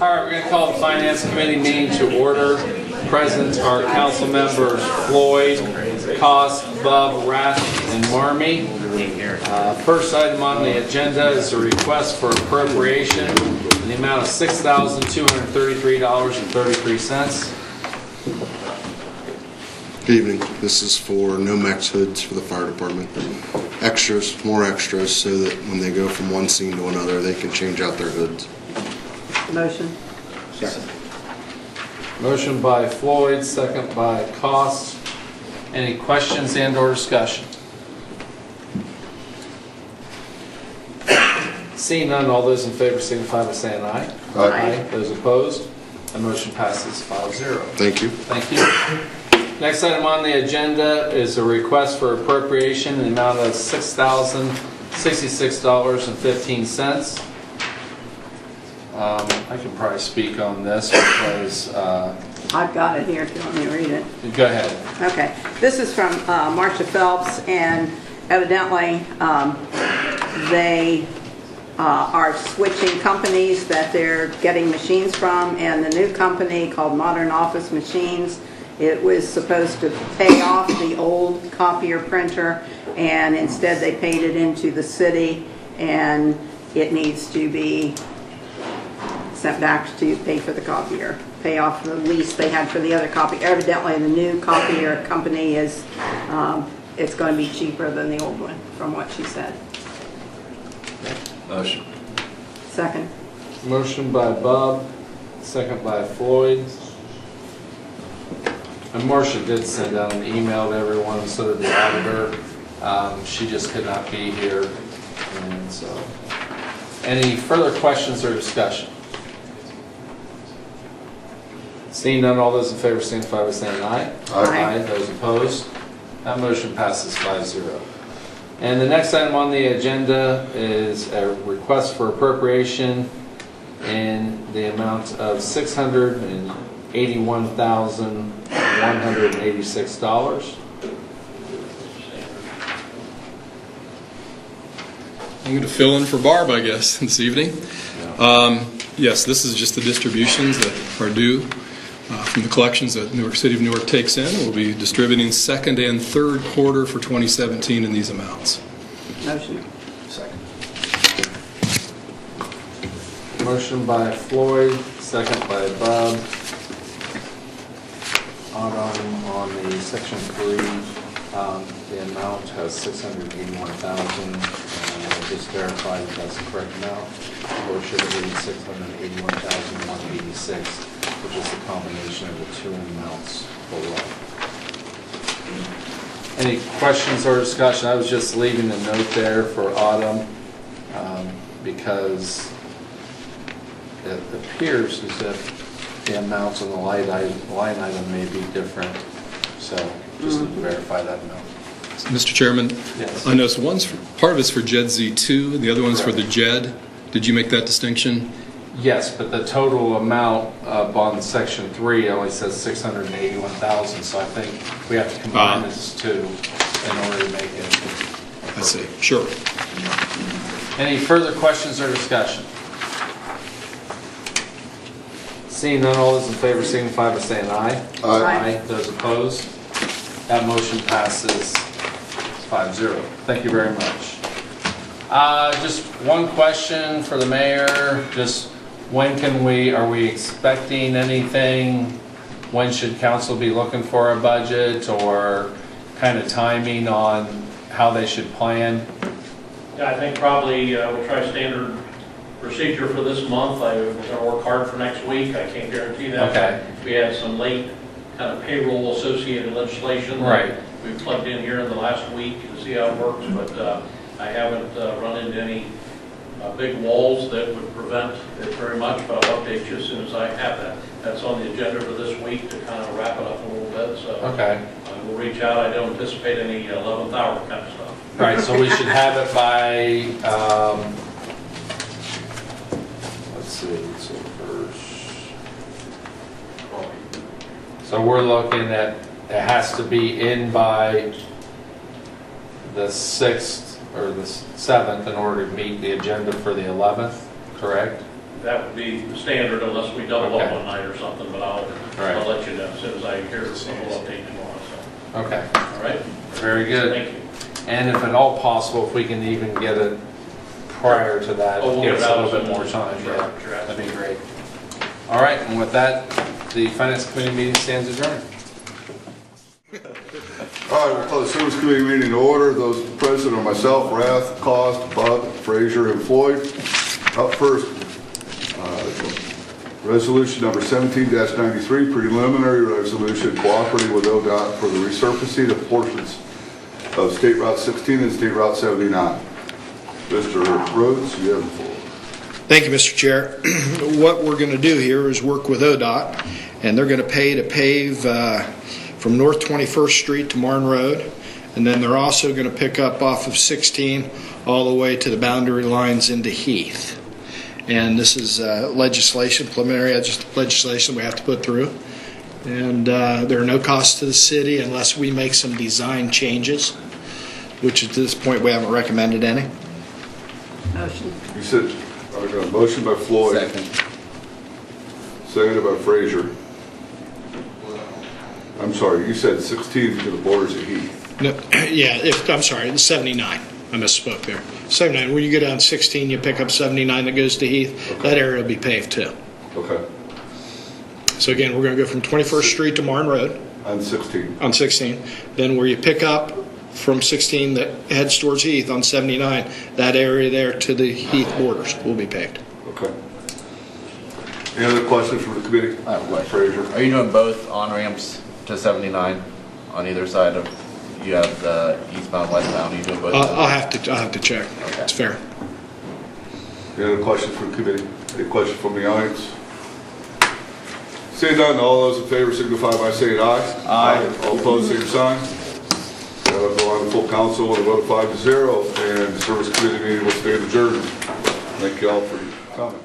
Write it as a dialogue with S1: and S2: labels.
S1: All right, we're going to call the Finance Committee meeting to order. Present are council members Floyd, Cost, Bub, Rath, and Marmee. First item on the agenda is a request for appropriation in the amount of $6,233.33.
S2: Good evening. This is for Nomex hoods for the fire department. Extras, more extras, so that when they go from one scene to another, they can change out their hoods.
S3: Motion.
S2: Second.
S1: Motion by Floyd, second by Cost. Any questions and or discussion? Seeing none, all those in favor signify by saying aye.
S3: Aye.
S1: Those opposed? The motion passes 5-0.
S2: Thank you.
S1: Thank you. Next item on the agenda is a request for appropriation in the amount of $6,066.15. I can probably speak on this because...
S3: I've got it here if you want me to read it.
S1: Go ahead.
S3: Okay. This is from Marcia Phelps, and evidently they are switching companies that they're getting machines from, and the new company called Modern Office Machines, it was supposed to pay off the old copier printer, and instead they paid it into the city, and it needs to be sent back to pay for the copier, pay off the lease they had for the other copy. Evidently the new copier company is, it's going to be cheaper than the old one, from what she said.
S4: Motion.
S3: Second.
S1: Motion by Bub, second by Floyd. And Marcia did send out an email to everyone, and so did the auditor. She just could not be here. And so, any further questions or discussion? Seeing none, all those in favor signify by saying aye.
S3: Aye.
S1: Those opposed? That motion passes 5-0. And the next item on the agenda is a request for appropriation in the amount of $681,186.
S4: I'm going to fill in for Barb, I guess, this evening. Yes, this is just the distributions that are due from the collections that Newark City of Newark takes in. We'll be distributing second and third quarter for 2017 in these amounts.
S3: Motion.
S4: Second.
S1: Motion by Floyd, second by Bub. On the section 3, the amount has $681,000. I'll just verify that that's the correct amount. Or should it be $681,186, which is the combination of the two amounts below. Any questions or discussion? I was just leaving a note there for Autumn because it appears as if the amounts on the line item may be different. So just to verify that note.
S4: Mr. Chairman,
S1: Yes.
S4: I noticed part of it's for JED Z2, and the other one's for the JED. Did you make that distinction?
S1: Yes, but the total amount on section 3 only says $681,000, so I think we have to combine these two in order to make it.
S4: I see. Sure.
S1: Any further questions or discussion? Seeing none, all those in favor signify by saying aye.
S3: Aye.
S1: Those opposed? That motion passes 5-0. Thank you very much. Just one question for the mayor. Just when are we expecting anything? When should council be looking for a budget, or kind of timing on how they should plan?
S5: Yeah, I think probably we'll try standard procedure for this month. We're going to work hard for next week. I can't guarantee that.
S1: Okay.
S5: We had some late kind of payroll associated legislation
S1: Right.
S5: We've plugged in here in the last week to see how it works, but I haven't run into any big walls that would prevent it very much, but I'll update you as soon as I have that. That's on the agenda for this week to kind of wrap it up a little bit, so
S1: Okay.
S5: we'll reach out. I don't anticipate any 11th hour kind of stuff.
S1: Right, so we should have it by, let's see, so we're looking at, it has to be in by the 6th or the 7th in order to meet the agenda for the 11th, correct?
S5: that would be the standard unless we double up
S1: Okay.
S5: one night or something, but I'll
S1: Right.
S5: let you know as soon as I hear the whole update tomorrow, so.
S1: Okay,
S5: All right?
S1: very good.
S5: Thank you.
S1: And if at all possible, if we can even get it prior to that,
S5: Oh, we'll
S1: give
S5: get
S1: us
S5: it
S1: a
S5: out
S1: little bit
S5: soon.
S1: more time,
S5: Sure,
S1: yeah,
S5: sure,
S1: that'd be great. All right, and with that, the Finance Committee meeting stands adjourned.
S6: All right, we'll call the Service Committee meeting to order. Those present are myself, Rath, Cost, Bud, Frazier, and Floyd. Up first, resolution number 17-93, preliminary resolution cooperating with ODOT for the resurfacing of portions of State Route 16 and State Route 79. Mr. Rhodes, you have the floor.
S7: Thank you, Mr. Chair. What we're going to do here is work with ODOT, and they're going to pay to pave from North 21st Street to Marne Road, and then they're also going to pick up off of 16 all the way to the boundary lines into Heath. And this is legislation, preliminary legislation we have to put through. And there are no costs to the city unless we make some design changes, which at this point we haven't recommended any.
S3: Motion.
S6: You said, I got a motion by Floyd. Seconded by Frazier. I'm sorry, you said 16 to the borders of Heath.
S7: No, yeah, I'm sorry, it's 79. I misspoke there. 79, when you go down 16, you pick up 79 that goes to Heath.
S6: Okay.
S7: That area will be paved too.
S6: Okay.
S7: So again, we're going to go from 21st Street to Marne Road
S6: On 16.
S7: on 16. Then where you pick up from 16 that heads towards Heath on 79, that area there to the Heath borders will be paved.
S6: Okay. Any other questions from the committee?
S8: I have a question.
S6: Frazier.
S8: Are you doing both on-ramps to 79 on either side of, you have the eastbound, westbound, are you doing both?
S7: I'll have to check.
S8: Okay.
S7: It's fair.
S6: Any other questions from the committee? Any questions from the audience? Seeing none, all those in favor signify by saying aye.
S8: Aye.
S6: All opposed, same sign. That'll go on the full council with a vote of 5-0, and the service committee meeting will stand adjourned. Thank you all for your comment.